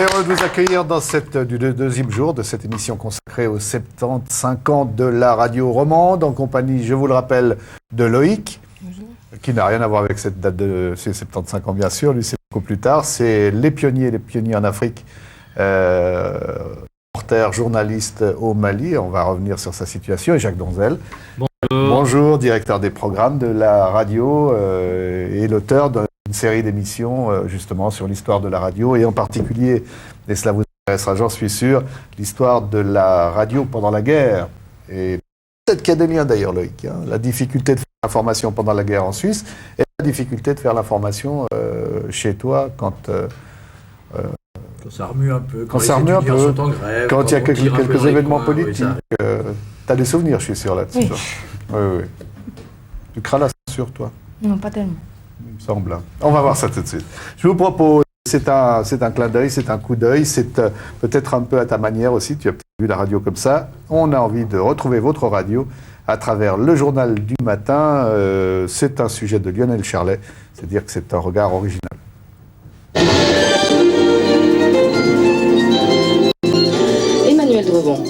est heureux de vous accueillir dans du deuxième jour de cette émission consacrée aux 75 ans de la radio romande, en compagnie, je vous le rappelle, de Loïc, qui n'a rien à voir avec cette date de ces 75 ans, bien sûr, lui c'est beaucoup plus tard. C'est les pionniers en Afrique, reporter, journaliste au Mali, on va revenir sur sa situation, et Jacques Donzel. Bonjour, directeur des programmes de la radio et l'auteur d'une série d'émissions justement sur l'histoire de la radio et en particulier, et cela vous intéressera, j'en suis sûr, l'histoire de la radio pendant la guerre. Et peut-être qu'il y a des liens d'ailleurs, Loïc, hein, la difficulté de faire l'information pendant la guerre en Suisse et la difficulté de faire l'information chez toi quand ça remue un peu, quand ça remue un peu, sont en grève, quand il y a quelques événements politiques. Oui, tu as des souvenirs, je suis sûr, là-dessus. Oui. Oui. Tu crains la censure, toi? Non, pas tellement. Il me semble. On va voir ça tout de suite. Je vous propose, c'est un clin d'œil, c'est un coup d'œil, c'est peut-être un peu à ta manière aussi, tu as peut-être vu la radio comme ça. On a envie de retrouver votre radio à travers le journal du matin. C'est un sujet de Lionel Charlet, c'est-à-dire que c'est un regard original. Emmanuel Drevon.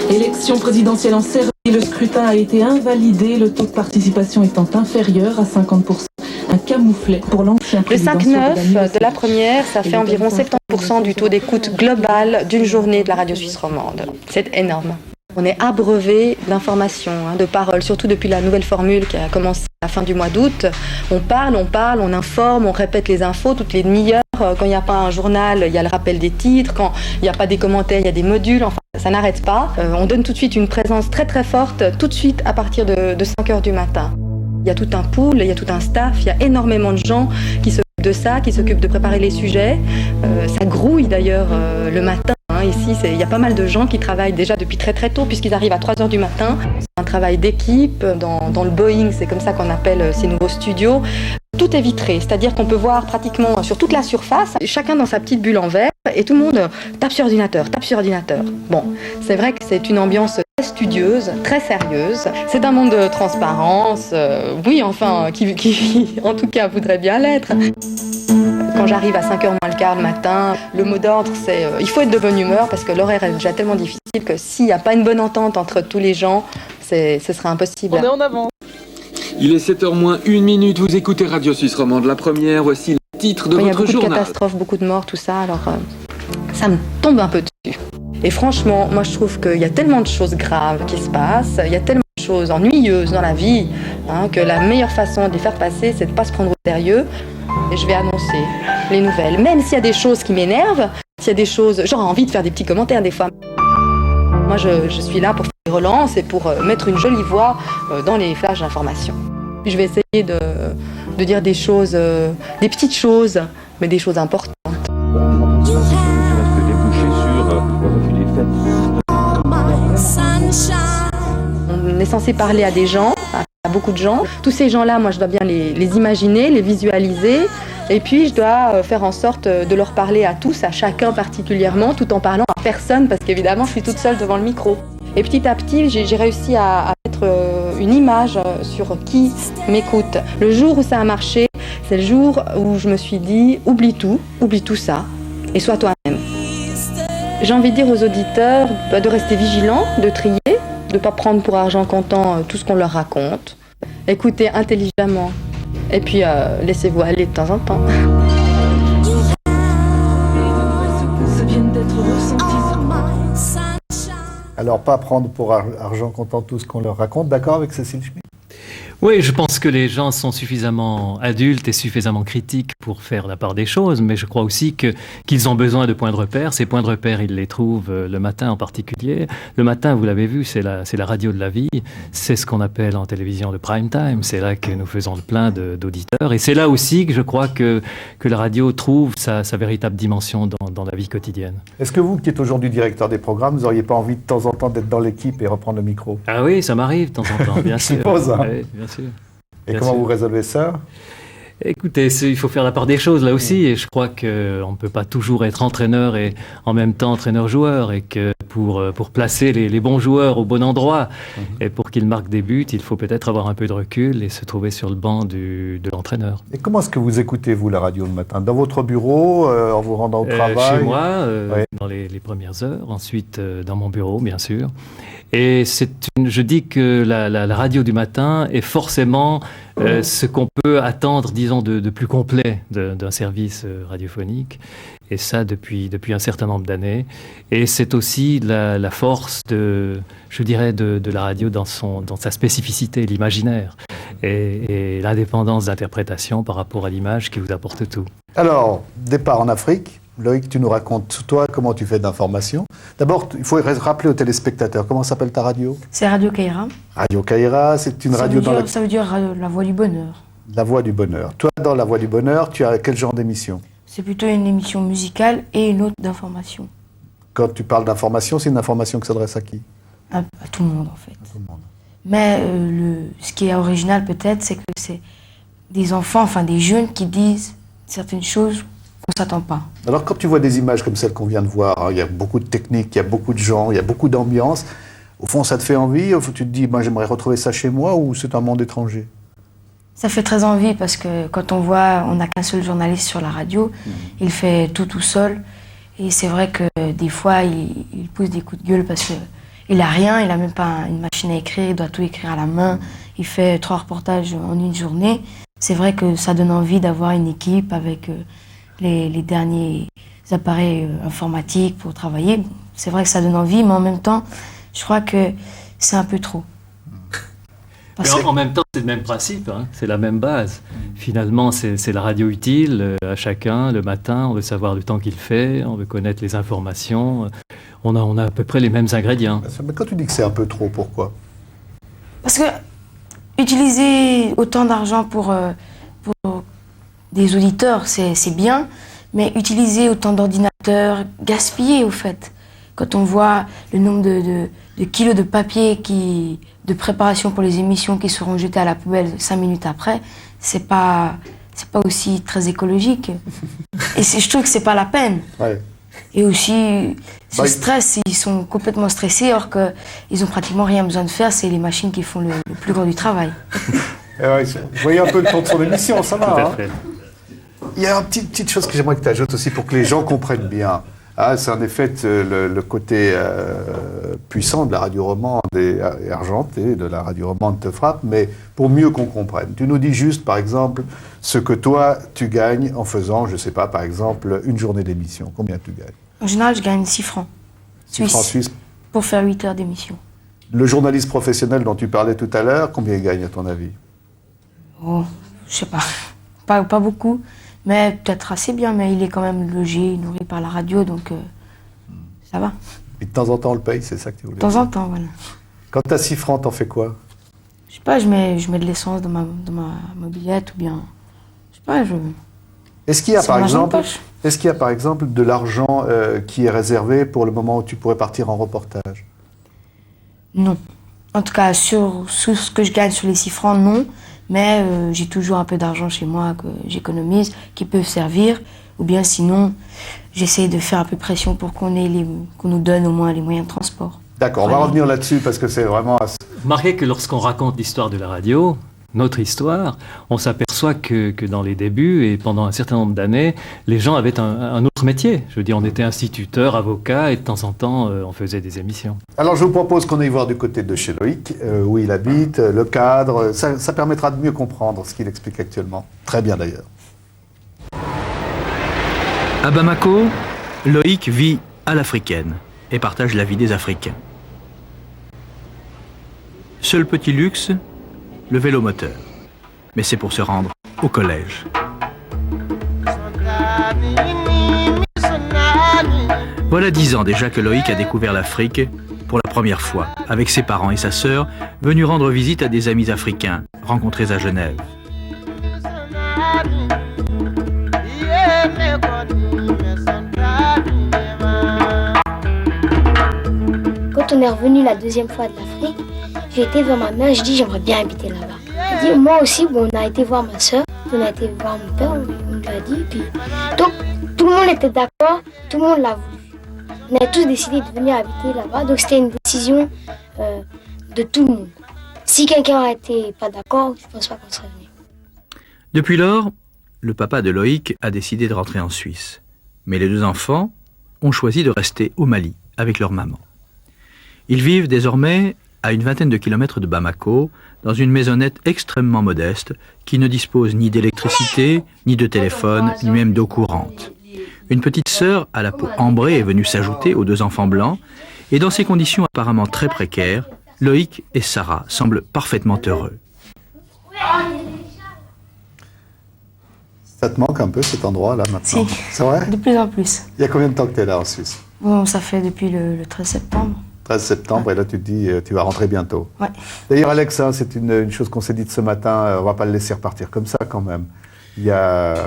Élection présidentielle en Serbie, le scrutin a été invalidé, le taux de participation étant inférieur à 50%. Un camouflet pour l'ancien Le président. 5-9 de la première, ça fait environ 70% du taux d'écoute global d'une journée de la radio suisse romande. C'est énorme. On est abreuvé d'informations, de paroles, surtout depuis la nouvelle formule qui a commencé à la fin du mois d'août. On parle, on informe, on répète les infos toutes les demi-heures. Quand il n'y a pas un journal, il y a le rappel des titres. Quand il n'y a pas des commentaires, il y a des modules. Enfin, ça n'arrête pas. On donne tout de suite une présence très très forte, tout de suite à partir de 5 heures du matin. Il y a tout un pool, il y a tout un staff, il y a énormément de gens qui s'occupent de ça, qui s'occupent de préparer les sujets. Ça grouille d'ailleurs le matin. Ici, il y a pas mal de gens qui travaillent déjà depuis très très tôt, puisqu'ils arrivent à 3 heures du matin. C'est un travail d'équipe. Dans le Boeing, c'est comme ça qu'on appelle ces nouveaux studios. Tout est vitré, c'est-à-dire qu'on peut voir pratiquement sur toute la surface, chacun dans sa petite bulle en verre, et tout le monde tape sur ordinateur. Bon, c'est vrai que c'est une ambiance très studieuse, très sérieuse. C'est un monde de transparence, oui, enfin, qui en tout cas voudrait bien l'être. Quand j'arrive à 5h moins le quart le matin, le mot d'ordre c'est il faut être de bonne humeur parce que l'horaire est déjà tellement difficile que s'il n'y a pas une bonne entente entre tous les gens, ce serait impossible. On est en avant. Il est 7h moins 1 minute, vous écoutez Radio Suisse Romande. La première, voici le titre de votre journal. Il y a beaucoup de catastrophes, beaucoup de morts, tout ça, alors ça me tombe un peu dessus. Et franchement, moi je trouve qu'il y a tellement de choses graves qui se passent, il y a tellement de choses ennuyeuses dans la vie, que la meilleure façon de les faire passer, c'est de ne pas se prendre au sérieux. Et je vais annoncer les nouvelles, même s'il y a des choses qui m'énervent, s'il y a des choses, j'aurais envie de faire des petits commentaires des fois. Moi je suis là pour faire des relances et pour mettre une jolie voix dans les flashs d'information. Puis je vais essayer de dire des choses, des petites choses, mais des choses importantes. On est censé parler à des gens, à beaucoup de gens. Tous ces gens-là, moi je dois bien les imaginer, les visualiser. Et puis je dois faire en sorte de leur parler à tous, à chacun particulièrement, tout en parlant à personne, parce qu'évidemment je suis toute seule devant le micro. Et petit à petit, j'ai réussi à mettre une image sur qui m'écoute. Le jour où ça a marché, c'est le jour où je me suis dit, oublie tout ça, et sois toi-même. J'ai envie de dire aux auditeurs de rester vigilants, de trier, de ne pas prendre pour argent comptant tout ce qu'on leur raconte. Écoutez intelligemment, et puis laissez-vous aller de temps en temps. Alors, pas prendre pour argent comptant tout ce qu'on leur raconte, d'accord avec Cécile Schmitt? Oui, je pense que les gens sont suffisamment adultes et suffisamment critiques pour faire la part des choses, mais je crois aussi qu'ils ont besoin de points de repère. Ces points de repère, ils les trouvent le matin en particulier. Le matin, vous l'avez vu, c'est la radio de la vie. C'est ce qu'on appelle en télévision le prime time. C'est là que nous faisons le plein d'auditeurs. Et c'est là aussi que je crois que la radio trouve sa véritable dimension dans la vie quotidienne. Est-ce que vous, qui êtes aujourd'hui directeur des programmes, vous n'auriez pas envie de temps en temps d'être dans l'équipe et reprendre le micro? Ah oui, ça m'arrive de temps en temps, bien sûr. Je suppose, hein. Oui, bien sûr. Et Bien comment sûr. vous résolvez ça? Écoutez, il faut faire la part des choses là aussi, et je crois qu'on ne peut pas toujours être entraîneur et en même temps entraîneur-joueur, et que pour placer les bons joueurs au bon endroit. Et pour qu'ils marquent des buts, il faut peut-être avoir un peu de recul et se trouver sur le banc de l'entraîneur. Et comment est-ce que vous écoutez, vous, la radio le matin? Dans votre bureau, en vous rendant au travail? Chez moi, dans les premières heures. Ensuite, dans mon bureau, bien sûr. Et je dis que la radio du matin est forcément ce qu'on peut attendre, disons, de plus complet d'un service radiophonique. Et ça, depuis un certain nombre d'années. Et c'est aussi la force de la radio dans sa spécificité, l'imaginaire. Et l'indépendance d'interprétation par rapport à l'image qui vous apporte tout. Alors, départ en Afrique. Loïc, tu nous racontes, toi, comment tu fais de l'information. D'abord, il faut rappeler aux téléspectateurs, comment s'appelle ta radio? C'est Radio Kaira. Radio Kaira, c'est une radio dans Ça veut dire la Voix du Bonheur. La Voix du Bonheur. Toi, dans La Voix du Bonheur, tu as quel genre d'émission? C'est plutôt une émission musicale et une autre d'information. Quand tu parles d'information, c'est une information qui s'adresse à qui? À tout le monde, en fait. À tout le monde. Mais ce qui est original, peut-être, c'est que c'est des enfants, enfin des jeunes qui disent certaines choses qu'on ne s'attend pas. Alors, quand tu vois des images comme celles qu'on vient de voir, hein, il y a beaucoup de techniques, il y a beaucoup de gens, il y a beaucoup d'ambiance. Au fond, ça te fait envie? Tu te dis, moi, j'aimerais retrouver ça chez moi, ou c'est un monde étranger? Ça fait très envie parce que quand on voit, on n'a qu'un seul journaliste sur la radio, il fait tout seul. Et c'est vrai que des fois, il pousse des coups de gueule parce qu'il n'a rien, il n'a même pas une machine à écrire, il doit tout écrire à la main. Il fait 3 reportages en une journée. C'est vrai que ça donne envie d'avoir une équipe avec les derniers appareils informatiques pour travailler. C'est vrai que ça donne envie, mais en même temps, je crois que c'est un peu trop. Mais en même temps, c'est le même principe, hein, c'est la même base. Finalement, c'est la radio utile à chacun le matin. On veut savoir le temps qu'il fait, on veut connaître les informations. On a à peu près les mêmes ingrédients. Mais quand tu dis que c'est un peu trop, pourquoi? Parce que utiliser autant d'argent pour des auditeurs, c'est bien, mais utiliser autant d'ordinateurs, gaspiller au fait. Quand on voit le nombre de kilos de papier de préparation pour les émissions qui seront jetées à la poubelle 5 minutes après, c'est pas aussi très écologique. Et je trouve que c'est pas la peine. Ouais. Et aussi, ce stress, ils sont complètement stressés alors qu'ils ont pratiquement rien besoin de faire, c'est les machines qui font le plus gros du travail. Vous voyez un peu le ton de son émission, ça va. Hein? Il y a une petite chose que j'aimerais que tu ajoutes aussi pour que les gens comprennent bien. Ah, c'est en effet le côté puissant de la radio romande et argentée, de la radio romande te frappe, mais pour mieux qu'on comprenne. Tu nous dis juste, par exemple, ce que toi, tu gagnes en faisant, je ne sais pas, par exemple, une journée d'émission. Combien tu gagnes? En général, je gagne 6 francs. 6 francs suisses. Pour faire 8 heures d'émission. Le journaliste professionnel dont tu parlais tout à l'heure, combien il gagne à ton avis? Oh, je sais pas. Pas beaucoup. Mais peut-être assez bien, mais il est quand même logé, nourri par la radio, donc ça va. Et de temps en temps, on le paye, c'est ça que tu voulais dire? De temps en temps, voilà. Quand tu as 6 francs, t'en fais quoi? Je sais pas, je mets de l'essence dans ma mobilette, ou bien... Je sais pas, Est-ce qu'il y a, par exemple, de l'argent qui est réservé pour le moment où tu pourrais partir en reportage? Non. En tout cas, sur ce que je gagne sur les 6 francs, non. Mais j'ai toujours un peu d'argent chez moi que j'économise, qui peuvent servir. Ou bien sinon, j'essaie de faire un peu pression pour qu'on nous donne au moins les moyens de transport. D'accord, on va revenir là-dessus parce que c'est vraiment... Remarquez que lorsqu'on raconte l'histoire de la radio, notre histoire, on s'aperçoit que dans les débuts et pendant un certain nombre d'années, les gens avaient un autre métier. Je veux dire, on était instituteur, avocat et de temps en temps, on faisait des émissions. Alors je vous propose qu'on aille voir du côté de chez Loïc, où il habite, le cadre. Ça permettra de mieux comprendre ce qu'il explique actuellement. Très bien d'ailleurs. À Bamako, Loïc vit à l'africaine et partage la vie des Africains. Seul petit luxe, le vélo moteur. Mais c'est pour se rendre au collège. Voilà 10 ans déjà que Loïc a découvert l'Afrique pour la première fois, avec ses parents et sa sœur, venus rendre visite à des amis africains rencontrés à Genève. Quand on est revenu la deuxième fois de l'Afrique, j'ai été voir ma mère, je dis j'aimerais bien habiter là-bas. Elle dit moi aussi, bon, on a été voir ma soeur, on a été voir mon père, on lui a dit, puis donc tout le monde était d'accord, tout le monde l'a voulu. On avait tous décidé de venir habiter là-bas, donc c'était une décision de tout le monde. Si quelqu'un n'était pas d'accord, je ne pense pas qu'on serait venu. Depuis lors, le papa de Loïc a décidé de rentrer en Suisse. Mais les deux enfants ont choisi de rester au Mali avec leur maman. Ils vivent désormais à une vingtaine de kilomètres de Bamako, dans une maisonnette extrêmement modeste qui ne dispose ni d'électricité, ni de téléphone, ni même d'eau courante. Une petite sœur à la peau ambrée est venue s'ajouter aux deux enfants blancs, et dans ces conditions apparemment très précaires, Loïc et Sarah semblent parfaitement heureux. Ça te manque un peu cet endroit-là maintenant? Si. C'est vrai? De plus en plus. Il y a combien de temps que tu es là en Suisse? Bon, ça fait depuis le 13 septembre. 13 septembre, et là tu te dis, tu vas rentrer bientôt. Ouais. D'ailleurs, Alex, hein, c'est une chose qu'on s'est dite ce matin, on va pas le laisser repartir comme ça quand même. Il y a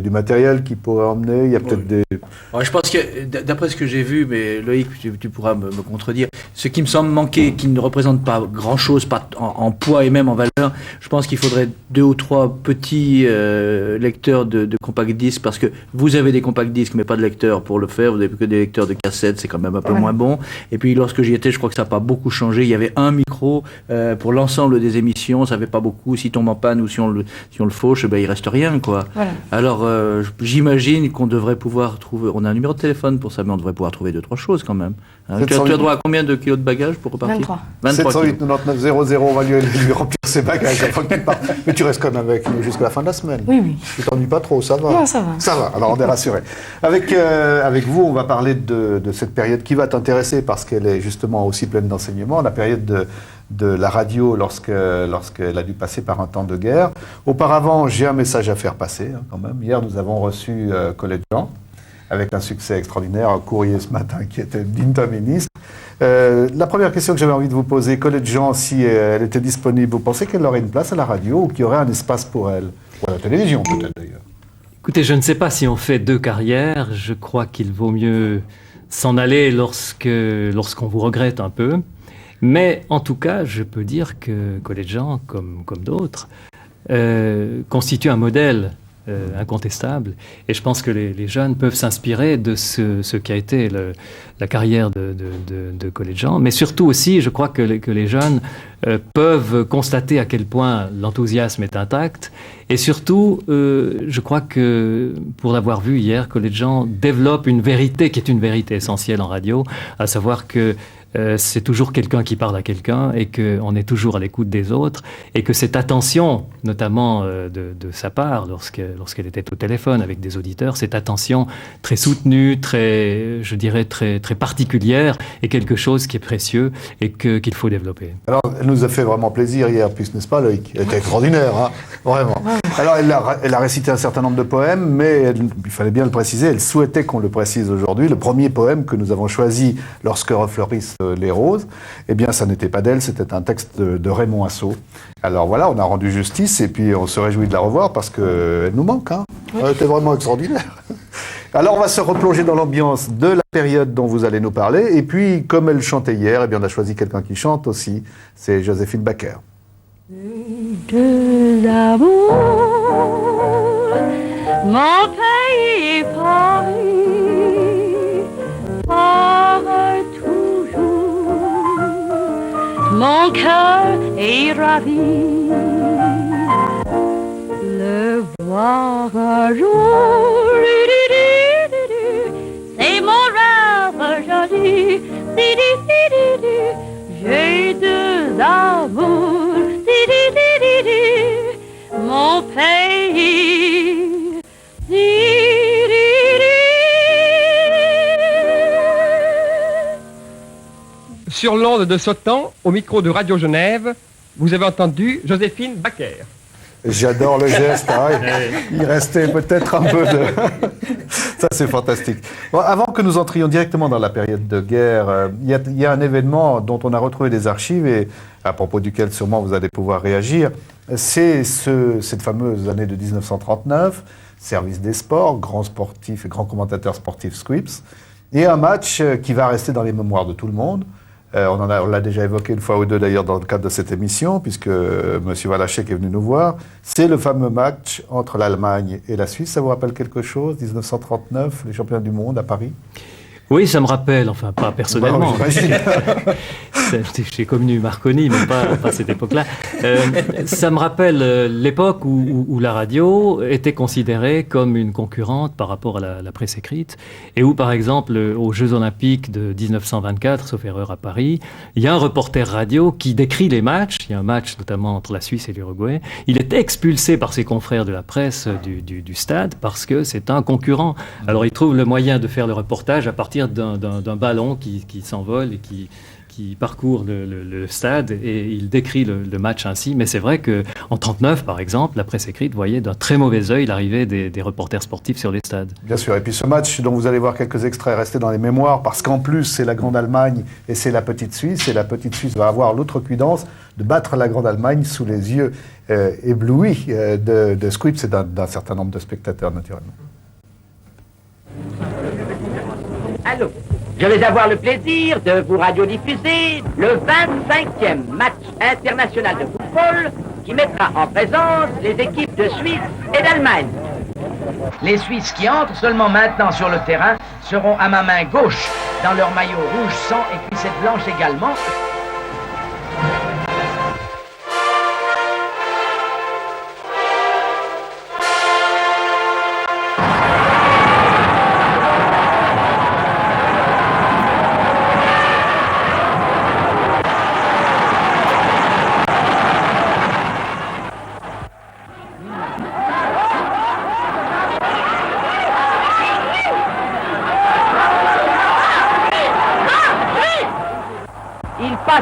du matériel qu'il pourrait emmener, il y a peut-être des... Ouais, je pense que, d'après ce que j'ai vu, mais Loïc, tu pourras me contredire, ce qui me semble manquer, qui ne représente pas grand-chose pas en poids et même en valeur, je pense qu'il faudrait 2 ou 3 petits lecteurs de compact disques, parce que vous avez des compact disques, mais pas de lecteurs pour le faire, vous n'avez que des lecteurs de cassettes, c'est quand même un peu moins bon. Et puis lorsque j'y étais, je crois que ça n'a pas beaucoup changé, il y avait un micro pour l'ensemble des émissions, ça ne fait pas beaucoup, s'il tombe en panne ou si on le fauche, ben, il reste rien. Quoi. Voilà. Alors, j'imagine qu'on devrait pouvoir trouver... On a un numéro de téléphone pour ça, mais on devrait pouvoir trouver 2-3 choses quand même. Hein, tu as droit à combien de kilos de bagages pour repartir? 23. 708 99 00, on va lui remplir ses bagages avant qu'il parte. Mais tu restes quand même avec nous jusqu'à la fin de la semaine. Oui, oui. Tu t'ennuies pas trop, ça va? Non, ça va. Ça va, alors on est rassurés. Avec vous, on va parler de cette période qui va t'intéresser parce qu'elle est justement aussi pleine d'enseignements, la période de la radio lorsqu'elle a dû passer par un temps de guerre. Auparavant, j'ai un message à faire passer quand même. Hier, nous avons reçu Colette Jean avec un succès extraordinaire, un courrier ce matin qui était digne d'un ministre. La première question que j'avais envie de vous poser, Colette Jean, si elle était disponible, vous pensez qu'elle aurait une place à la radio ou qu'il y aurait un espace pour elle? Ou à la télévision peut-être d'ailleurs. Écoutez, je ne sais pas si on fait 2 carrières. Je crois qu'il vaut mieux s'en aller lorsqu'on vous regrette un peu. Mais en tout cas, je peux dire que Colette Jean, comme d'autres, constitue un modèle incontestable. Et je pense que les jeunes peuvent s'inspirer de ce qu'a été la carrière de Colette Jean. Mais surtout aussi, je crois que les jeunes peuvent constater à quel point l'enthousiasme est intact. Et surtout, je crois que, pour l'avoir vu hier, Colette Jean développe une vérité qui est une vérité essentielle en radio, à savoir que c'est toujours quelqu'un qui parle à quelqu'un et qu'on est toujours à l'écoute des autres et que cette attention, notamment de sa part, lorsqu'elle était au téléphone avec des auditeurs, cette attention très soutenue, je dirais très particulière, est quelque chose qui est précieux et qu'il faut développer. Alors, elle nous a fait vraiment plaisir hier, puisque n'est-ce pas, Loïc? Elle était extraordinaire, hein, vraiment. Alors, elle a récité un certain nombre de poèmes, mais il fallait bien le préciser, elle souhaitait qu'on le précise aujourd'hui. Le premier poème que nous avons choisi lorsque refleurissent les roses, eh bien, ça n'était pas d'elle, c'était un texte de Raymond Assaut. Alors voilà, on a rendu justice, et puis on se réjouit de la revoir, parce qu'elle nous manque, hein. Elle était vraiment extraordinaire. Alors, on va se replonger dans l'ambiance de la période dont vous allez nous parler. Et puis, comme elle chantait hier, eh bien, on a choisi quelqu'un qui chante aussi. C'est Joséphine Baker. Deux amours, mon pays Paris, part toujours, mon cœur est ravi. Le voir un jour, c'est mon rêve joli. J'ai deux amours, mon pays. Sur l'onde de Sautan, au micro de Radio Genève, vous avez entendu Joséphine Baker. J'adore le geste, hein. Il restait peut-être un peu de... Ça, c'est fantastique. Bon, avant que nous entrions directement dans la période de guerre, il y a un événement dont on a retrouvé des archives et à propos duquel sûrement vous allez pouvoir réagir. C'est cette fameuse année de 1939, service des sports, grand sportif et grand commentateur sportif Scripps, et un match qui va rester dans les mémoires de tout le monde. On l'a déjà évoqué une fois ou deux d'ailleurs dans le cadre de cette émission, puisque M. Valachek est venu nous voir. C'est le fameux match entre l'Allemagne et la Suisse. Ça vous rappelle quelque chose, 1939, les championnats du monde à Paris? Oui, ça me rappelle, enfin pas personnellement. J'ai connu Marconi, mais pas à cette époque-là. Ça me rappelle l'époque où la radio était considérée comme une concurrente par rapport à la presse écrite, et où, par exemple, aux Jeux Olympiques de 1924, sauf erreur à Paris, il y a un reporter radio qui décrit les matchs. Il y a un match notamment entre la Suisse et l'Uruguay. Il est expulsé par ses confrères de la presse du stade parce que c'est un concurrent. Alors il trouve le moyen de faire le reportage à partir d'un ballon qui s'envole et qui parcourt le stade, et il décrit le match ainsi. Mais c'est vrai qu'en 1939, par exemple, la presse écrite voyait d'un très mauvais œil l'arrivée des reporters sportifs sur les stades. Bien sûr. Et puis ce match dont vous allez voir quelques extraits est resté dans les mémoires, parce qu'en plus c'est la Grande Allemagne et c'est la Petite Suisse, et la Petite Suisse va avoir l'outrecuidance de battre la Grande Allemagne sous les yeux éblouis de Squibs et d'un certain nombre de spectateurs, naturellement. Allô, je vais avoir le plaisir de vous radiodiffuser le 25e match international de football qui mettra en présence les équipes de Suisse et d'Allemagne. Les Suisses qui entrent seulement maintenant sur le terrain seront à ma main gauche dans leur maillot rouge sang et cuissette blanche également.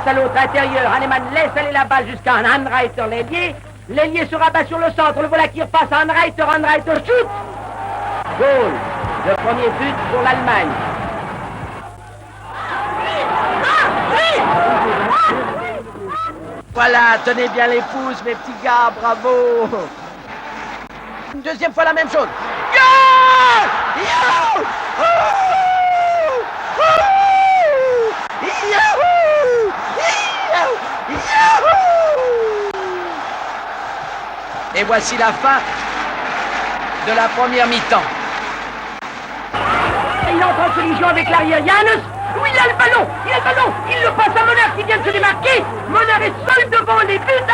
À l'autre intérieur, Hahnemann laisse aller la balle jusqu'à un Anreiter, l'ailier. L'ailier se rabat sur le centre, le voilà qui repasse à Anreiter shoot. Goal, le premier but pour l'Allemagne. Voilà, tenez bien les pouces, mes petits gars, bravo. Une deuxième fois la même chose. Goal! Yo! Et voici la fin de la première mi-temps. Il entre en collision avec l'arrière Janus. Oui, il a le ballon, il le passe à Monard qui vient de se démarquer. Monard est seul devant les buts.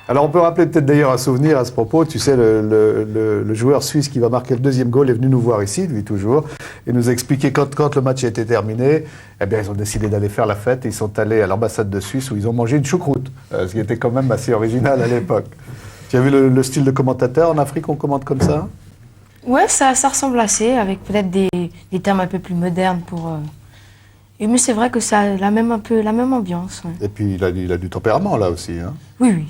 Alors on peut rappeler peut-être d'ailleurs un souvenir à ce propos. Tu sais, le joueur suisse qui va marquer le deuxième goal est venu nous voir ici, lui toujours, et nous expliquer quand le match a été terminé, eh bien ils ont décidé d'aller faire la fête et ils sont allés à l'ambassade de Suisse où ils ont mangé une choucroute, ce qui était quand même assez original à l'époque. Tu as vu le style de commentateur en Afrique, on commente comme ça? Ouais, ça ressemble assez, avec peut-être des termes un peu plus modernes pour... Mais c'est vrai que ça a la même ambiance. Ouais. Et puis il a du tempérament là aussi. Hein. Oui.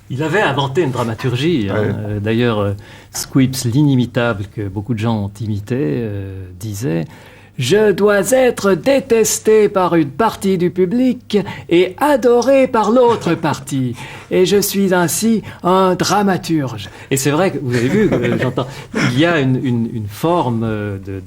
Il avait inventé une dramaturgie. Ouais. D'ailleurs, Squibs, l'inimitable que beaucoup de gens ont imité, disait « Je dois être détesté par une partie du public et adoré par l'autre partie. Et je suis ainsi un dramaturge. » Et c'est vrai que, vous avez vu, j'entends, il y a une forme de...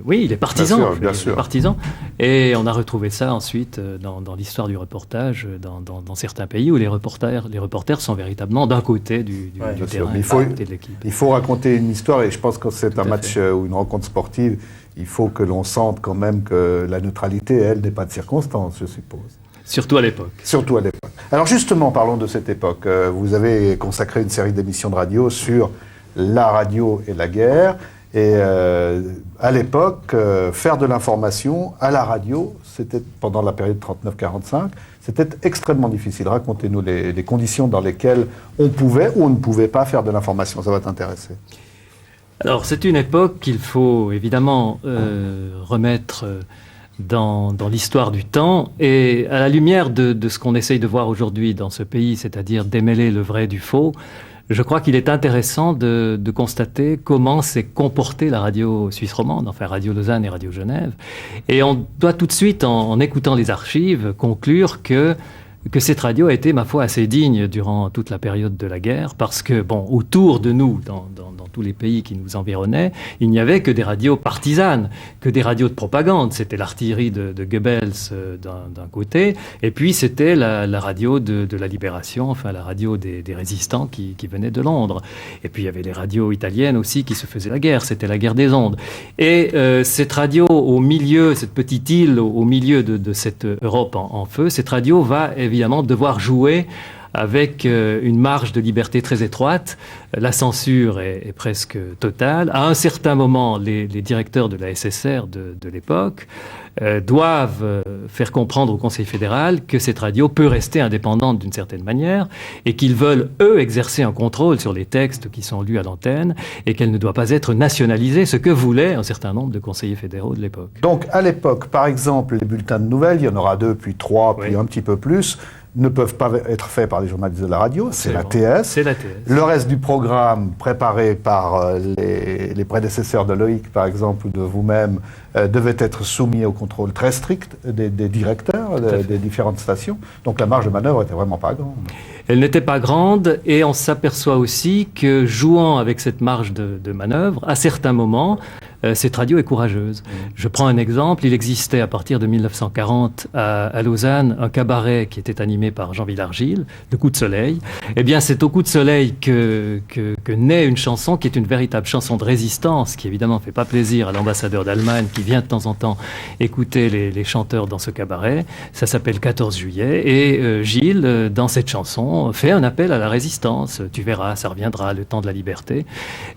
Oui, il est partisan. Bien sûr. Partisan. Et on a retrouvé ça ensuite dans l'histoire du reportage, dans certains pays où les reporters sont véritablement d'un côté du terrain, d'un côté de l'équipe. Il faut raconter une histoire, et je pense que c'est un match ou une rencontre sportive. Il faut que l'on sente quand même que la neutralité, elle, n'est pas de circonstance, je suppose. Surtout à l'époque. Surtout à l'époque. Alors justement, parlons de cette époque. Vous avez consacré une série d'émissions de radio sur la radio et la guerre. Et à l'époque, faire de l'information à la radio, c'était pendant la période 39-45, c'était extrêmement difficile. Racontez-nous les conditions dans lesquelles on pouvait ou on ne pouvait pas faire de l'information. Ça va t'intéresser. Alors, c'est une époque qu'il faut évidemment remettre dans l'histoire du temps, et à la lumière de ce qu'on essaye de voir aujourd'hui dans ce pays, c'est-à-dire démêler le vrai du faux, je crois qu'il est intéressant de constater comment s'est comportée la radio suisse romande, enfin Radio Lausanne et Radio Genève. Et on doit tout de suite, en écoutant les archives, conclure que que cette radio a été, ma foi, assez digne durant toute la période de la guerre, parce que, bon, autour de nous, dans tous les pays qui nous environnaient, il n'y avait que des radios partisanes, que des radios de propagande. C'était l'artillerie de Goebbels d'un côté, et puis c'était la radio de la libération, enfin la radio des résistants qui venaient de Londres. Et puis il y avait les radios italiennes aussi qui se faisaient la guerre, c'était la guerre des ondes. Et cette radio au milieu, cette petite île au milieu de cette Europe en feu, cette radio va évidemment devoir jouer avec une marge de liberté très étroite. La censure est presque totale. À un certain moment, les directeurs de la SSR de l'époque doivent faire comprendre au Conseil fédéral que cette radio peut rester indépendante d'une certaine manière et qu'ils veulent, eux, exercer un contrôle sur les textes qui sont lus à l'antenne et qu'elle ne doit pas être nationalisée, ce que voulaient un certain nombre de conseillers fédéraux de l'époque. Donc, à l'époque, par exemple, les bulletins de nouvelles, il y en aura 2, puis 3, puis un petit peu plus, ne peuvent pas être faits par les journalistes de la radio, c'est la TS. C'est la TS. Le reste du programme, préparé par les prédécesseurs de Loïc, par exemple, ou de vous-même, devait être soumis au contrôle très strict des directeurs des différentes stations. Donc la marge de manœuvre n'était vraiment pas grande. Elle n'était pas grande, et on s'aperçoit aussi que, jouant avec cette marge de manœuvre, à certains moments, cette radio est courageuse. Je prends un exemple. Il existait à partir de 1940 à Lausanne un cabaret qui était animé par Jean Villargil, Le Coup de Soleil. Eh bien, c'est au Coup de Soleil que naît une chanson qui est une véritable chanson de résistance, qui évidemment ne fait pas plaisir à l'ambassadeur d'Allemagne qui vient de temps en temps écouter les chanteurs dans ce cabaret. Ça s'appelle 14 juillet. Et Gilles, dans cette chanson, fait un appel à la résistance. Tu verras, ça reviendra, le temps de la liberté.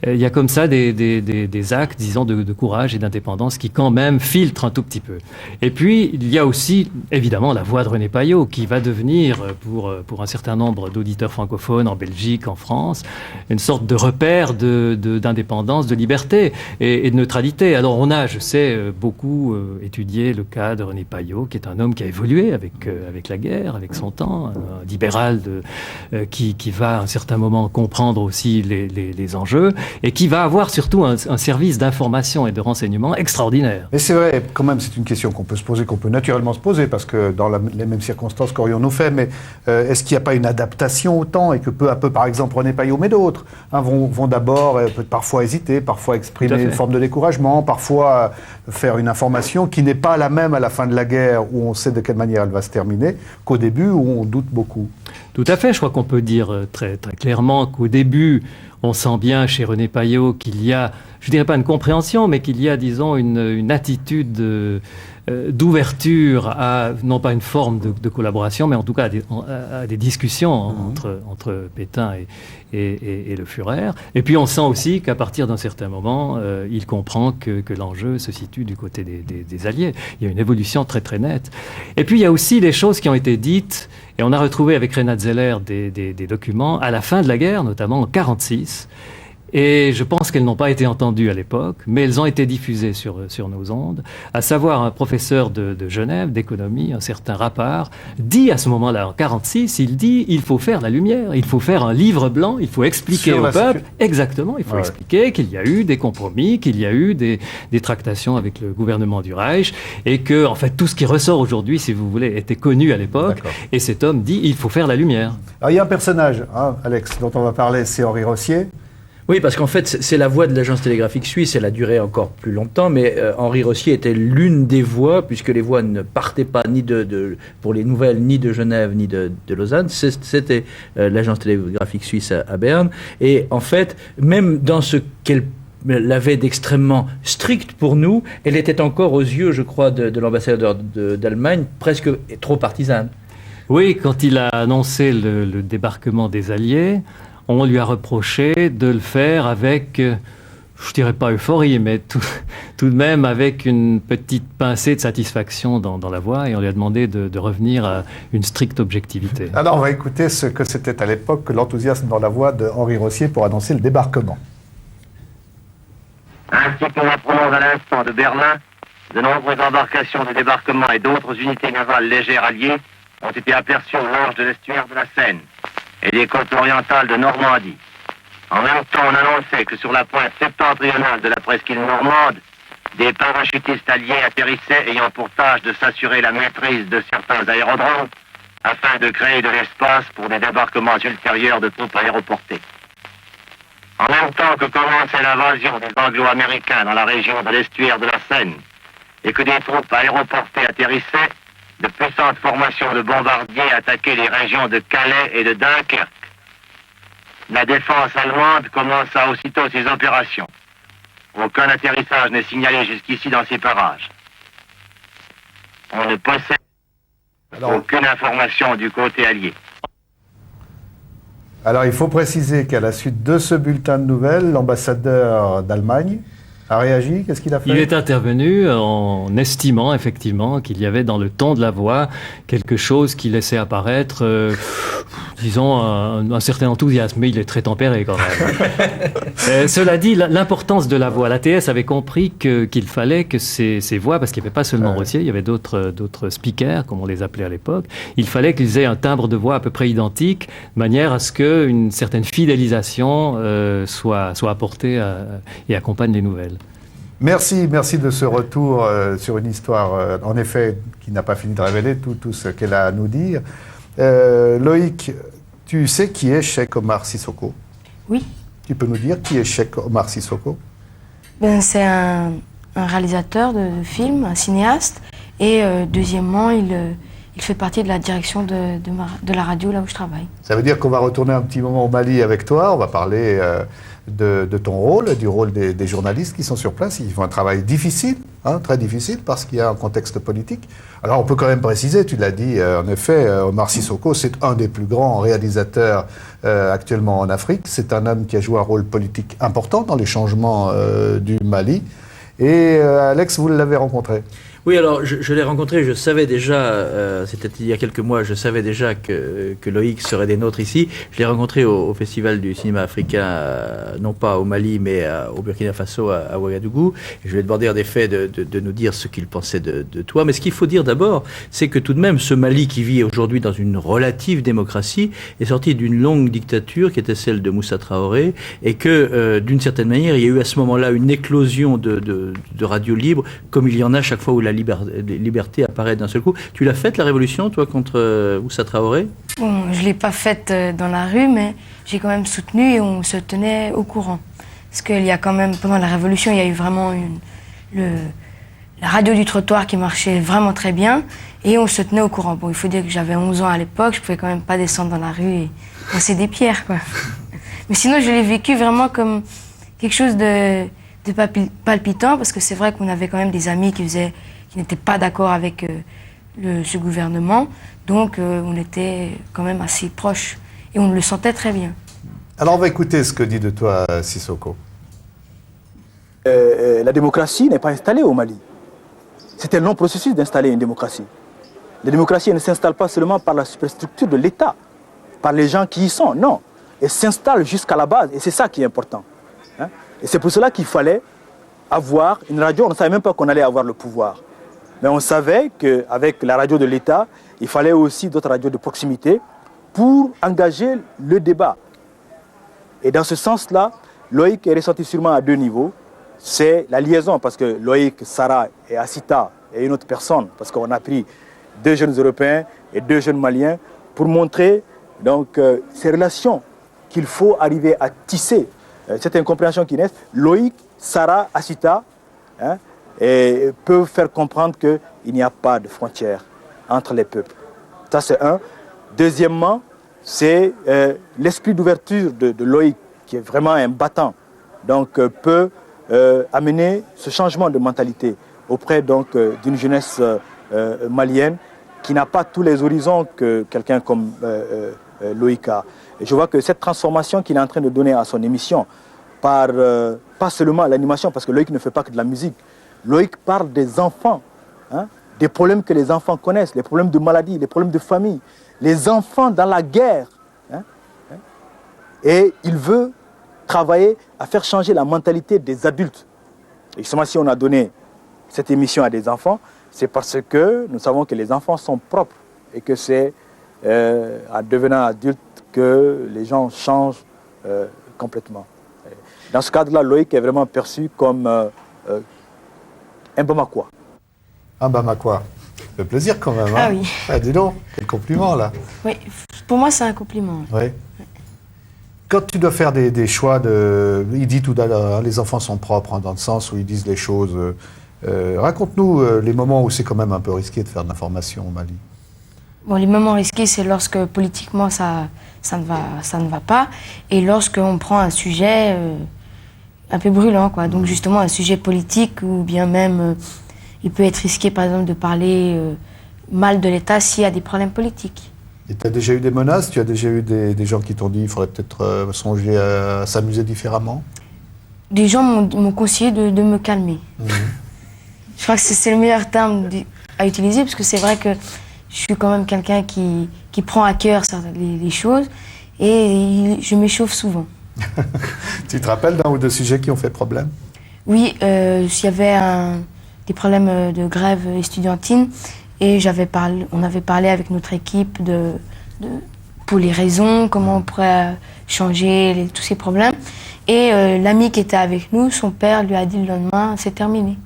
Il y a comme ça des actes, disons, de courage et d'indépendance qui quand même filtrent un tout petit peu. Et puis, il y a aussi, évidemment, la voix de René Paillot qui va devenir, pour un certain nombre d'auditeurs francophones en Belgique, en France, une sorte de repère d'indépendance, de liberté et de neutralité. Alors, on a, je sais, beaucoup étudié le cas de René Paillot, qui est un homme qui a évolué avec la guerre, avec son temps, un libéral qui va à un certain moment comprendre aussi les enjeux et qui va avoir surtout un service d'information et de renseignement extraordinaire. Mais c'est vrai, quand même, c'est une question qu'on peut se poser, qu'on peut naturellement se poser, parce que dans les mêmes circonstances qu'aurions-nous fait, mais est-ce qu'il n'y a pas une adaptation au temps et que peu à peu, par exemple, René Paillot, mais d'autres, vont d'abord parfois hésiter, parfois exprimer une forme de découragement, parfois faire une information qui n'est pas la même à la fin de la guerre, où on sait de quelle manière elle va se terminer, qu'au début, où on doute beaucoup. Tout à fait, je crois qu'on peut dire très, très clairement qu'au début, on sent bien chez René Paillot qu'il y a, je ne dirais pas une compréhension, mais qu'il y a, disons, une attitude d'ouverture à, non pas une forme de collaboration, mais en tout cas à des discussions entre Pétain et le Führer. Et puis on sent aussi qu'à partir d'un certain moment, il comprend que l'enjeu se situe du côté des Alliés. Il y a une évolution très très nette. Et puis il y a aussi les choses qui ont été dites, et on a retrouvé avec Renat Zeller des documents à la fin de la guerre, notamment en 1946. Et je pense qu'elles n'ont pas été entendues à l'époque, mais elles ont été diffusées sur nos ondes. À savoir, un professeur de Genève, d'économie, un certain Rappard, dit à ce moment-là, en 1946, il dit, il faut faire la lumière, il faut faire un livre blanc, il faut expliquer au peuple, exactement, il faut expliquer qu'il y a eu des compromis, qu'il y a eu des tractations avec le gouvernement du Reich, et que, en fait, tout ce qui ressort aujourd'hui, si vous voulez, était connu à l'époque. Et cet homme dit, il faut faire la lumière. Alors, il y a un personnage, Alex, dont on va parler, c'est Henri Rossier. Oui, parce qu'en fait, c'est la voix de l'Agence télégraphique suisse, elle a duré encore plus longtemps, mais Henri Rossier était l'une des voix, puisque les voix ne partaient pas ni pour les nouvelles, ni de Genève, ni de Lausanne, c'était l'Agence télégraphique suisse à Berne, et en fait, même dans ce qu'elle avait d'extrêmement strict pour nous, elle était encore aux yeux, je crois, de l'ambassadeur d'Allemagne, presque trop partisane. Oui, quand il a annoncé le débarquement des Alliés, on lui a reproché de le faire avec, je dirais pas euphorie, mais tout de même avec une petite pincée de satisfaction dans la voix, et on lui a demandé de revenir à une stricte objectivité. Alors on va écouter ce que c'était à l'époque que l'enthousiasme dans la voix de Henri Rossier pour annoncer le débarquement. Ainsi que nous apprenons à l'instant de Berlin, de nombreuses embarcations de débarquement et d'autres unités navales légères alliées ont été aperçues au large de l'estuaire de la Seine et des côtes orientales de Normandie. En même temps, on annonçait que sur la pointe septentrionale de la presqu'île normande, des parachutistes alliés atterrissaient ayant pour tâche de s'assurer la maîtrise de certains aérodromes afin de créer de l'espace pour des débarquements ultérieurs de troupes aéroportées. En même temps que commençait l'invasion des Anglo-Américains dans la région de l'estuaire de la Seine et que des troupes aéroportées atterrissaient, de puissantes formations de bombardiers attaquaient les régions de Calais et de Dunkerque. La défense allemande commença aussitôt ses opérations. Aucun atterrissage n'est signalé jusqu'ici dans ces parages. On ne possède aucune information du côté allié. Alors, il faut préciser qu'à la suite de ce bulletin de nouvelles, l'ambassadeur d'Allemagne a réagi. Qu'est-ce qu'il a fait? Il est intervenu en estimant effectivement qu'il y avait dans le ton de la voix quelque chose qui laissait apparaître, disons, un certain enthousiasme. Mais il est très tempéré quand même. Cela dit, l'importance de la voix. L'ATS avait compris qu'il fallait que ces voix, parce qu'il n'y avait pas seulement Rossier, il y avait d'autres speakers, comme on les appelait à l'époque, il fallait qu'ils aient un timbre de voix à peu près identique, de manière à ce qu'une certaine fidélisation soit apportée et accompagne les nouvelles. Merci de ce retour sur une histoire, en effet, qui n'a pas fini de révéler tout ce qu'elle a à nous dire. Loïc, tu sais qui est Cheikh Omar Sissoko? Oui. Tu peux nous dire qui est Cheikh Omar Sissoko? C'est un réalisateur de films, un cinéaste, et deuxièmement, il fait partie de la direction de la radio là où je travaille. Ça veut dire qu'on va retourner un petit moment au Mali avec toi, on va parler de ton rôle, du rôle des journalistes qui sont sur place. Ils font un travail difficile, très difficile, parce qu'il y a un contexte politique. Alors on peut quand même préciser, tu l'as dit, en effet, Omar Sissoko, c'est un des plus grands réalisateurs actuellement en Afrique. C'est un homme qui a joué un rôle politique important dans les changements du Mali. Et Alex, vous l'avez rencontré? Oui, alors je l'ai rencontré, je savais déjà, c'était il y a quelques mois, je savais déjà que Loïc serait des nôtres ici. Je l'ai rencontré au Festival du cinéma africain, non pas au Mali, mais au Burkina Faso, à Ouagadougou. Et je lui ai demandé en effet de nous dire ce qu'il pensait de toi. Mais ce qu'il faut dire d'abord, c'est que tout de même, ce Mali qui vit aujourd'hui dans une relative démocratie est sorti d'une longue dictature qui était celle de Moussa Traoré, et que d'une certaine manière, il y a eu à ce moment-là une éclosion de radios libres, comme il y en a chaque fois où la liberté apparaît d'un seul coup. Tu l'as faite, la révolution, toi, contre Moussa Traoré? Bon, je ne l'ai pas faite dans la rue, mais j'ai quand même soutenu et on se tenait au courant. Parce qu'il y a quand même, pendant la révolution, il y a eu vraiment la radio du trottoir qui marchait vraiment très bien et on se tenait au courant. Bon, il faut dire que j'avais 11 ans à l'époque, je ne pouvais quand même pas descendre dans la rue et lancer des pierres, quoi. Mais sinon, je l'ai vécu vraiment comme quelque chose de palpitant, parce que c'est vrai qu'on avait quand même des amis qui n'étaient pas d'accord avec ce gouvernement, donc on était quand même assez proches et on le sentait très bien. Alors on va écouter ce que dit de toi Sissoko. La démocratie n'est pas installée au Mali. C'est un long processus d'installer une démocratie. La démocratie ne s'installe pas seulement par la superstructure de l'État, par les gens qui y sont, non. Elle s'installe jusqu'à la base et c'est ça qui est important. Et c'est pour cela qu'il fallait avoir une radio. On ne savait même pas qu'on allait avoir le pouvoir. Mais on savait qu'avec la radio de l'État, il fallait aussi d'autres radios de proximité pour engager le débat. Et dans ce sens-là, Loïc est ressorti sûrement à deux niveaux. C'est la liaison, parce que Loïc, Sarah et Assita et une autre personne, parce qu'on a pris 2 jeunes Européens et 2 jeunes Maliens pour montrer donc, ces relations qu'il faut arriver à tisser. Cette incompréhension qui naît, Loïc, Sarah, Assita, et peuvent faire comprendre qu'il n'y a pas de frontières entre les peuples. Ça, c'est un. Deuxièmement, c'est l'esprit d'ouverture de Loïc, qui est vraiment un battant, donc peut amener ce changement de mentalité auprès d'une jeunesse malienne qui n'a pas tous les horizons que quelqu'un comme Loïc a. Et je vois que cette transformation qu'il est en train de donner à son émission, pas seulement l'animation, parce que Loïc ne fait pas que de la musique. Loïc parle des enfants, des problèmes que les enfants connaissent, les problèmes de maladie, les problèmes de famille, les enfants dans la guerre. Et il veut travailler à faire changer la mentalité des adultes. Et justement, si on a donné cette émission à des enfants, c'est parce que nous savons que les enfants sont propres et que c'est en devenant adulte que les gens changent complètement. Dans ce cadre-là, Loïc est vraiment perçu comme un Bamakois. Un Bamakois. Ça fait plaisir quand même. Hein. Ah oui. Ah, dis donc, quel compliment là. Oui, pour moi, c'est un compliment. Oui. Quand tu dois faire des choix il dit tout à l'heure, les enfants sont propres, hein, dans le sens où ils disent les choses. Raconte-nous les moments où c'est quand même un peu risqué de faire de l'information au Mali. Bon, les moments risqués, c'est lorsque politiquement ça ne va pas, et lorsqu'on prend un sujet un peu brûlant, quoi. Donc justement un sujet politique, ou bien même il peut être risqué par exemple de parler mal de l'État s'il y a des problèmes politiques. Et tu as déjà eu des menaces? Tu as déjà eu des gens qui t'ont dit qu'il faudrait peut-être songer à s'amuser différemment? Des gens m'ont conseillé de me calmer. Je crois que c'est le meilleur terme à utiliser, parce que c'est vrai que je suis quand même quelqu'un qui prend à cœur les choses, et je m'échauffe souvent. Tu te rappelles d'un ou deux sujets qui ont fait problème? Oui, il y avait des problèmes de grève estudiantine, et on avait parlé avec notre équipe pour les raisons, comment on pourrait changer tous ces problèmes. Et l'ami qui était avec nous, son père lui a dit le lendemain, c'est terminé.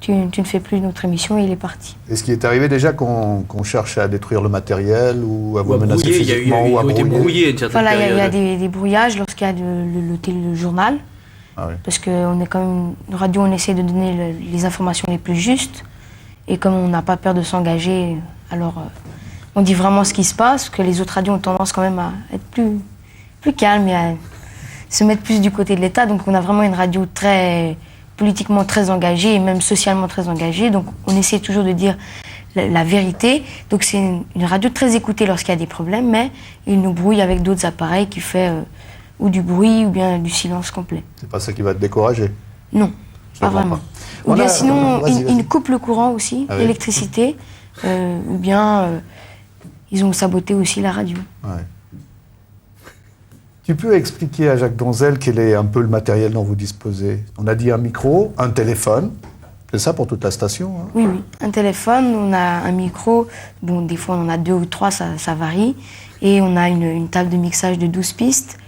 Tu ne fais plus notre émission, et il est parti. Est-ce qu'il est arrivé déjà qu'on cherche à détruire le matériel ou à vous menacer physiquement ou à brouiller? Brouillé une certaine voilà, période. Il y a des brouillages lorsqu'il y a le journal. Ah oui. Parce qu'on est quand même une radio, on essaie de donner les informations les plus justes. Et comme on n'a pas peur de s'engager, alors on dit vraiment ce qui se passe, parce que les autres radios ont tendance quand même à être plus calmes et à se mettre plus du côté de l'État. Donc on a vraiment une radio politiquement très engagée, et même socialement très engagée. Donc on essaie toujours de dire la vérité. Donc c'est une radio très écoutée lorsqu'il y a des problèmes, mais il nous brouille avec d'autres appareils qui fait ou du bruit ou bien du silence complet. C'est pas ça qui va te décourager? Non, pas vraiment. Ou bien sinon, ils coupent le courant aussi, l'électricité, ou bien ils ont saboté aussi la radio. Ouais. Tu peux expliquer à Jacques Donzel quel est un peu le matériel dont vous disposez? On a dit un micro, un téléphone, c'est ça pour toute la station, hein? Oui, un téléphone, on a un micro, bon, des fois on en a 2 ou 3, ça varie, et on a une table de mixage de 12 pistes,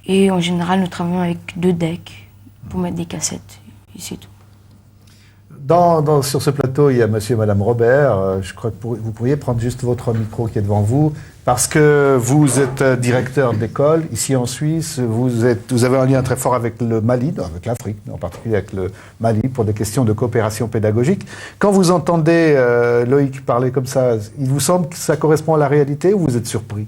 et en général nous travaillons avec 2 decks pour mettre des cassettes, et c'est tout. Sur ce plateau, il y a monsieur et madame Robert. Je crois que vous pourriez prendre juste votre micro qui est devant vous, parce que vous êtes directeur d'école ici en Suisse. Vous avez un lien très fort avec le Mali, avec l'Afrique, en particulier avec le Mali, pour des questions de coopération pédagogique. Quand vous entendez Loïc parler comme ça, il vous semble que ça correspond à la réalité, ou vous êtes surpris?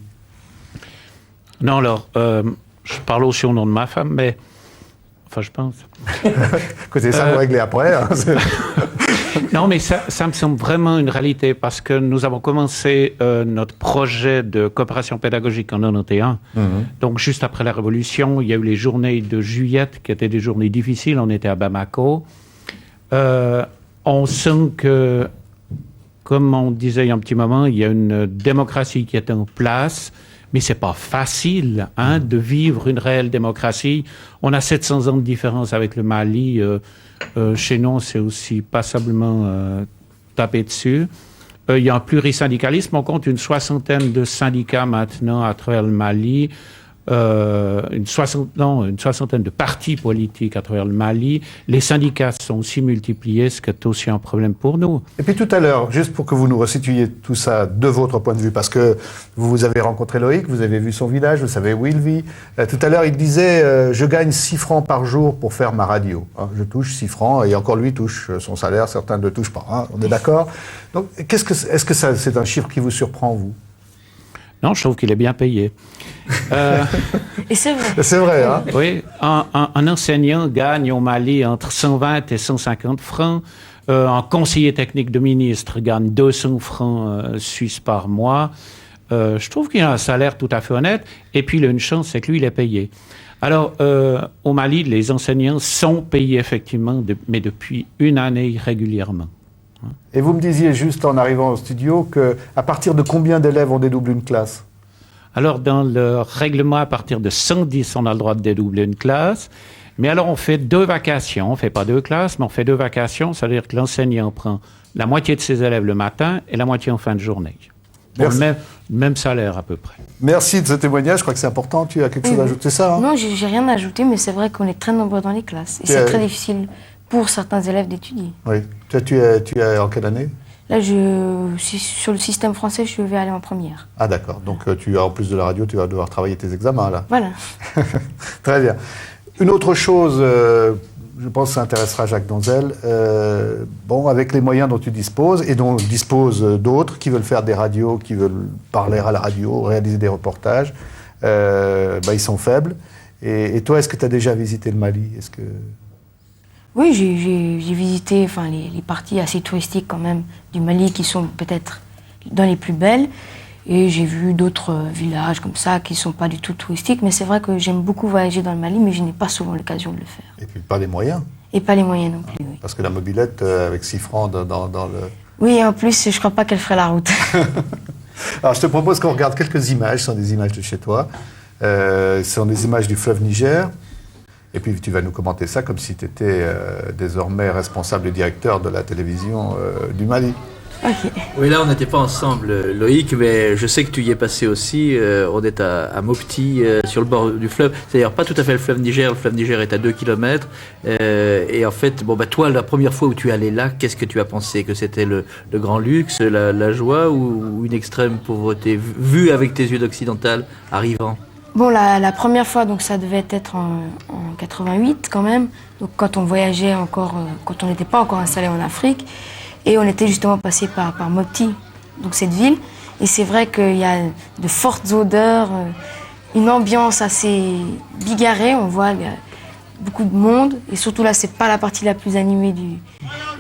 Non, alors, je parle aussi au nom de ma femme, mais... Enfin, je pense. Écoutez, ça vous réglez après. Hein, non, mais ça me semble vraiment une réalité, parce que nous avons commencé notre projet de coopération pédagogique en 1991. Donc, juste après la Révolution, il y a eu les journées de juillet, qui étaient des journées difficiles. On était à Bamako. On sent que, comme on disait il y a un petit moment, il y a une démocratie qui est en place. Mais c'est pas facile de vivre une réelle démocratie. On a 700 ans de différence avec le Mali. Chez nous, c'est aussi passablement tapé dessus. Il y a un plurisyndicalisme. On compte une 60aine de syndicats maintenant à travers le Mali. Une 60aine de partis politiques à travers le Mali. Les syndicats sont aussi multipliés, ce qui est aussi un problème pour nous. Et puis tout à l'heure, juste pour que vous nous resituiez tout ça de votre point de vue, parce que vous avez rencontré Loïc, vous avez vu son village, vous savez où il vit. Tout à l'heure, il disait je gagne 6 francs par jour pour faire ma radio. Je touche 6 francs, et encore lui touche son salaire, certains ne le touchent pas. On est d'accord? Donc, est-ce que c'est un chiffre qui vous surprend, vous? Non, je trouve qu'il est bien payé. Et c'est vrai. C'est vrai, hein? Oui, un enseignant gagne au Mali entre 120 et 150 francs. Un conseiller technique de ministre gagne 200 francs suisses par mois. Je trouve qu'il a un salaire tout à fait honnête. Et puis, il a une chance, c'est que lui, il est payé. Alors, au Mali, les enseignants sont payés effectivement, mais depuis une année régulièrement. Et vous me disiez juste en arrivant au studio qu'à partir de combien d'élèves on dédouble une classe? Alors, dans le règlement, à partir de 110, on a le droit de dédoubler une classe. Mais alors, on fait 2 vacations. On ne fait pas 2 classes, mais on fait 2 vacations. C'est-à-dire que l'enseignant prend la moitié de ses élèves le matin et la moitié en fin de journée. Pour le même salaire, à peu près. Merci de ce témoignage. Je crois que c'est important. Tu as quelque chose à ajouter, ça? Non, j'ai rien à ajouter, mais c'est vrai qu'on est très nombreux dans les classes. Et c'est très difficile pour certains élèves d'étudier. Oui. Tu es en quelle année? Là, sur le système français, je vais aller en première. Ah d'accord, donc en plus de la radio, tu vas devoir travailler tes examens là. Voilà. Très bien. Une autre chose, je pense que ça intéressera Jacques Donzel, avec les moyens dont tu disposes et dont disposent d'autres qui veulent faire des radios, qui veulent parler à la radio, réaliser des reportages, ils sont faibles. Et toi, est-ce que tu as déjà visité le Mali? Oui, j'ai visité les parties assez touristiques quand même du Mali qui sont peut-être dans les plus belles. Et j'ai vu d'autres villages comme ça qui ne sont pas du tout touristiques. Mais c'est vrai que j'aime beaucoup voyager dans le Mali, mais je n'ai pas souvent l'occasion de le faire. Et puis pas les moyens. Et pas les moyens non plus, oui. Parce que la mobilette, avec 6 francs dans le... Oui, en plus, je ne crois pas qu'elle ferait la route. Alors, je te propose qu'on regarde quelques images. Ce sont des images de chez toi. Ce sont des images du fleuve Niger. Et puis, tu vas nous commenter ça comme si tu étais désormais responsable et directeur de la télévision du Mali. Okay. Oui, là, on n'était pas ensemble, Loïc, mais je sais que tu y es passé aussi. On est à Mopti, sur le bord du fleuve. C'est d'ailleurs pas tout à fait le fleuve Niger. Le fleuve Niger est à 2 km. Et en fait, toi, la première fois où tu es allé là, qu'est-ce que tu as pensé? Que c'était le grand luxe, la joie ou une extrême pauvreté, vue avec tes yeux d'occidental arrivant? Bon, la première fois, donc ça devait être en 88 quand même. Donc quand on voyageait encore, quand on n'était pas encore installé en Afrique. Et on était justement passé par Mopti, donc cette ville. Et c'est vrai qu'il y a de fortes odeurs, une ambiance assez bigarrée. On voit beaucoup de monde. Et surtout là, c'est pas la partie la plus animée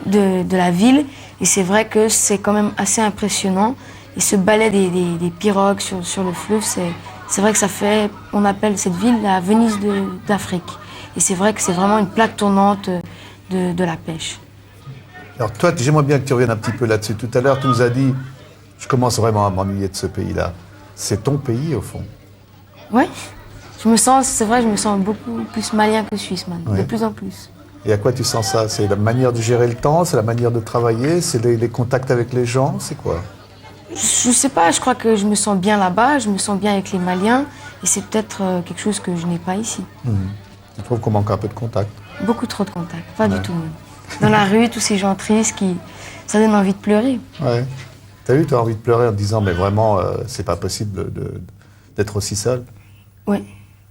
de la ville. Et c'est vrai que c'est quand même assez impressionnant. Et ce balai des pirogues sur le fleuve, c'est vrai que ça fait... On appelle cette ville la Venise d'Afrique. Et c'est vrai que c'est vraiment une plaque tournante de la pêche. Alors toi, j'aimerais bien que tu reviennes un petit peu là-dessus. Tout à l'heure, tu nous as dit, je commence vraiment à m'ennuyer de ce pays-là. C'est ton pays, au fond. Oui, c'est vrai, je me sens beaucoup plus malien que suisse maintenant, de plus en plus. Et à quoi tu sens ça? C'est la manière de gérer le temps, c'est la manière de travailler, c'est les contacts avec les gens, c'est quoi? Je sais pas, je crois que je me sens bien là-bas, je me sens bien avec les Maliens, et c'est peut-être quelque chose que je n'ai pas ici. Tu trouves qu'on manque un peu de contact? Beaucoup trop de contact, pas du tout. Dans la rue, tous ces gens tristes, ça donne envie de pleurer. Ouais. T'as eu, envie de pleurer en te disant, mais vraiment, c'est pas possible d'être aussi seul? Oui.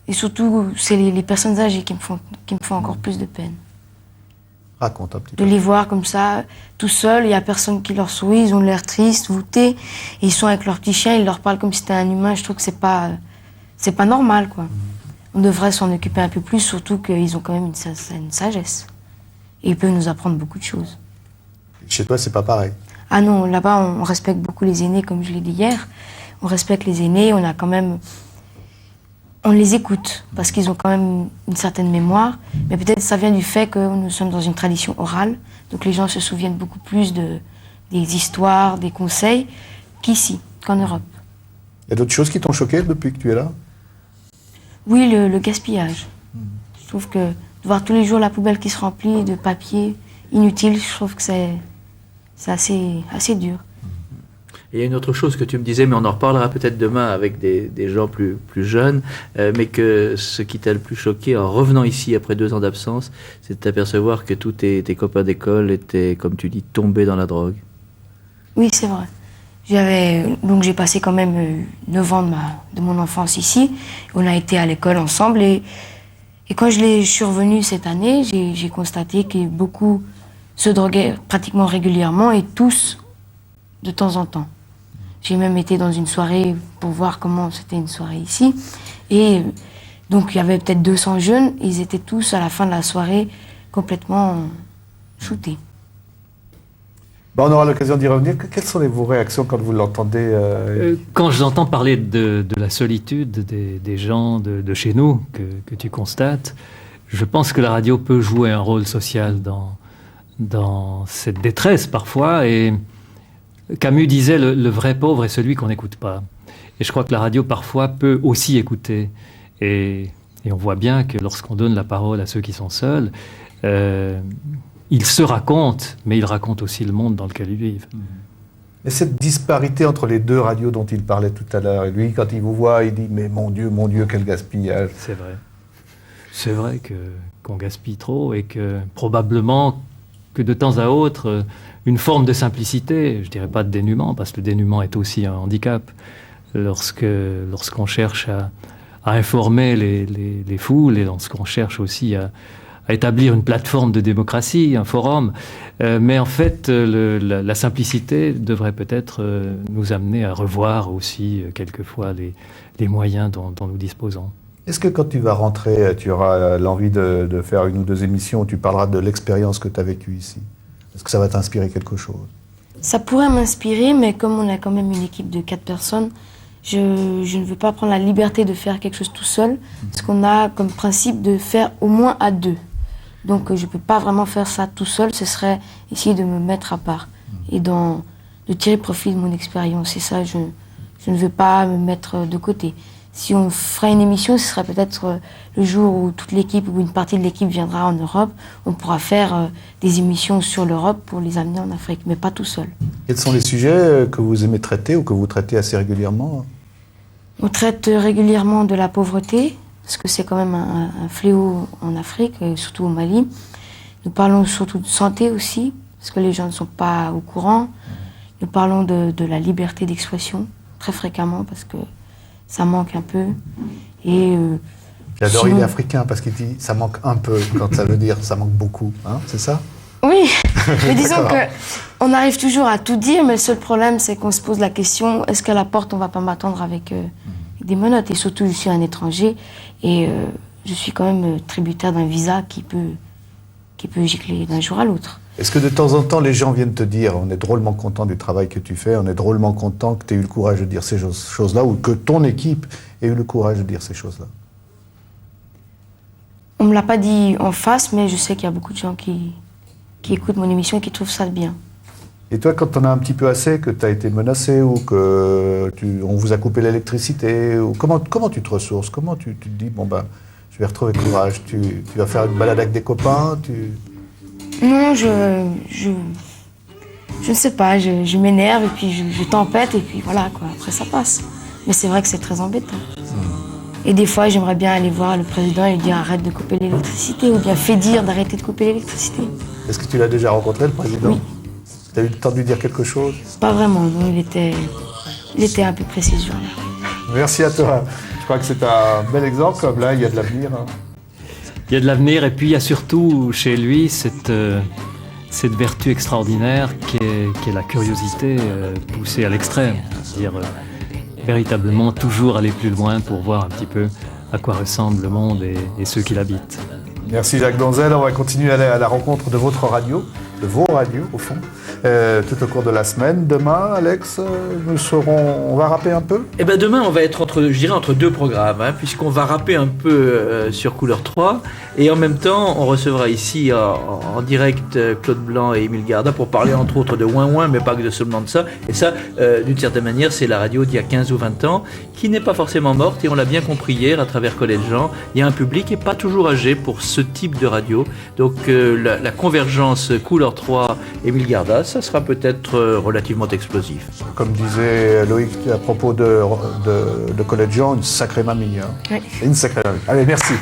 Et surtout, c'est les personnes âgées qui me font encore plus de peine. Raconte un petit peu. De les voir comme ça, tout seuls, il n'y a personne qui leur sourit, ils ont l'air tristes, voûtés, et ils sont avec leur petit chien, ils leur parlent comme si c'était un humain. Je trouve que c'est pas normal, quoi. On devrait s'en occuper un peu plus, surtout qu'ils ont quand même une sagesse. Et ils peuvent nous apprendre beaucoup de choses. Chez toi, c'est pas pareil? Ah non, là-bas, on respecte beaucoup les aînés, comme je l'ai dit hier. On respecte les aînés, on les écoute, parce qu'ils ont quand même une certaine mémoire. Mais peut-être ça vient du fait que nous sommes dans une tradition orale. Donc les gens se souviennent beaucoup plus des histoires, des conseils, qu'ici, qu'en Europe. Il y a d'autres choses qui t'ont choqué depuis que tu es là? Oui, le gaspillage. Je trouve que de voir tous les jours la poubelle qui se remplit de papier inutile, je trouve que c'est assez dur. Et il y a une autre chose que tu me disais, mais on en reparlera peut-être demain avec des gens plus jeunes, mais que ce qui t'a le plus choqué en revenant ici après 2 ans d'absence, c'est de t'apercevoir que tous tes copains d'école étaient, comme tu dis, tombés dans la drogue. Oui, c'est vrai. J'ai passé quand même 9 ans de mon enfance ici. On a été à l'école ensemble et quand je suis revenue cette année, j'ai constaté que beaucoup se droguaient pratiquement régulièrement et tous de temps en temps. J'ai même été dans une soirée pour voir comment c'était une soirée ici. Et donc il y avait peut-être 200 jeunes, ils étaient tous à la fin de la soirée complètement shootés. On aura l'occasion d'y revenir. Quelles sont vos réactions quand vous l'entendez Quand j'entends parler de la solitude des gens de chez nous que tu constates, je pense que la radio peut jouer un rôle social dans cette détresse parfois. Et Camus disait le vrai pauvre est celui qu'on n'écoute pas. Et je crois que la radio parfois peut aussi écouter. Et on voit bien que lorsqu'on donne la parole à ceux qui sont seuls, ils se racontent, mais ils racontent aussi le monde dans lequel ils vivent. Et cette disparité entre les 2 radios dont il parlait tout à l'heure, et lui, quand il vous voit, il dit « Mais mon Dieu, quel gaspillage !» C'est vrai. C'est vrai qu'on gaspille trop et que probablement que de temps à autre, une forme de simplicité, je dirais pas de dénuement, parce que le dénuement est aussi un handicap, lorsqu'on cherche à informer les foules et lorsqu'on cherche aussi à établir une plateforme de démocratie, un forum. Mais en fait, la simplicité devrait peut-être nous amener à revoir aussi quelquefois les moyens dont nous disposons. Est-ce que quand tu vas rentrer, tu auras l'envie de faire une ou deux émissions où tu parleras de l'expérience que tu as vécue ici? Est-ce que ça va t'inspirer quelque chose? Ça pourrait m'inspirer, mais comme on a quand même une équipe de 4 personnes, je ne veux pas prendre la liberté de faire quelque chose tout seul, parce qu'on a comme principe de faire au moins à 2. Donc je ne peux pas vraiment faire ça tout seul, ce serait essayer de me mettre à part et de tirer profit de mon expérience. Et ça, je ne veux pas me mettre de côté. Si on ferait une émission, ce serait peut-être le jour où toute l'équipe ou une partie de l'équipe viendra en Europe. On pourra faire des émissions sur l'Europe pour les amener en Afrique, mais pas tout seul. Quels sont les sujets que vous aimez traiter ou que vous traitez assez régulièrement? On traite régulièrement de la pauvreté, parce que c'est quand même un fléau en Afrique, surtout au Mali. Nous parlons surtout de santé aussi, parce que les gens ne sont pas au courant. Nous parlons de la liberté d'expression, très fréquemment, parce que ça manque un peu. Et j'adore, il est africain parce qu'il dit ça manque un peu, quand ça veut dire ça manque beaucoup, hein, c'est ça? Oui, mais disons qu'on arrive toujours à tout dire, mais le seul problème c'est qu'on se pose la question, est-ce qu'à la porte on va pas m'attendre avec des menottes? Et surtout je suis un étranger et je suis quand même tributaire d'un visa qui peut gicler d'un jour à l'autre. Est-ce que de temps en temps, les gens viennent te dire on est drôlement content du travail que tu fais, on est drôlement content que tu aies eu le courage de dire ces choses-là, ou que ton équipe ait eu le courage de dire ces choses-là? On ne me l'a pas dit en face, mais je sais qu'il y a beaucoup de gens qui écoutent mon émission et qui trouvent ça bien. Et toi, quand on a un petit peu assez, que tu as été menacé, ou on vous a coupé l'électricité, ou comment tu te ressources? Comment tu te dis, bon ben, je vais retrouver courage, tu vas faire une balade avec des copains, Non, je ne sais pas, je m'énerve et puis je tempête et puis voilà quoi, après ça passe. Mais c'est vrai que c'est très embêtant. Et des fois j'aimerais bien aller voir le président et lui dire arrête de couper l'électricité ou bien fais dire d'arrêter de couper l'électricité. Est-ce que tu l'as déjà rencontré le président? Oui. Tu as eu le temps de lui dire quelque chose? Pas vraiment, non, il était un peu précis ce jour-là. Merci à toi. Je crois que c'est un bel exemple, comme là il y a de l'avenir. Hein. Il y a de l'avenir et puis il y a surtout chez lui cette vertu extraordinaire qui est la curiosité poussée à l'extrême. C'est-à-dire véritablement toujours aller plus loin pour voir un petit peu à quoi ressemble le monde et ceux qui l'habitent. Merci Jacques Donzel. On va continuer à la rencontre de votre radio, de vos radios au fond, tout au cours de la semaine. Demain, Alex, on va rapper un peu? Eh ben demain, on va être entre deux programmes, hein, puisqu'on va rapper un peu sur Couleur 3, et en même temps, on recevra ici en direct Claude Blanc et Émile Garda pour parler entre autres de Ouin Ouin, mais pas que seulement de ça. Et ça, d'une certaine manière, c'est la radio d'il y a 15 ou 20 ans, qui n'est pas forcément morte, et on l'a bien compris hier à travers Collet de Jean. Il y a un public qui n'est pas toujours âgé pour ce type de radio. Donc la convergence Couleur 3, Émile Garda, ça sera peut-être relativement explosif. Comme disait Loïc à propos de Collet de Jean, une sacrée mamie. Hein. Oui. Une sacrée mamie. Allez, merci.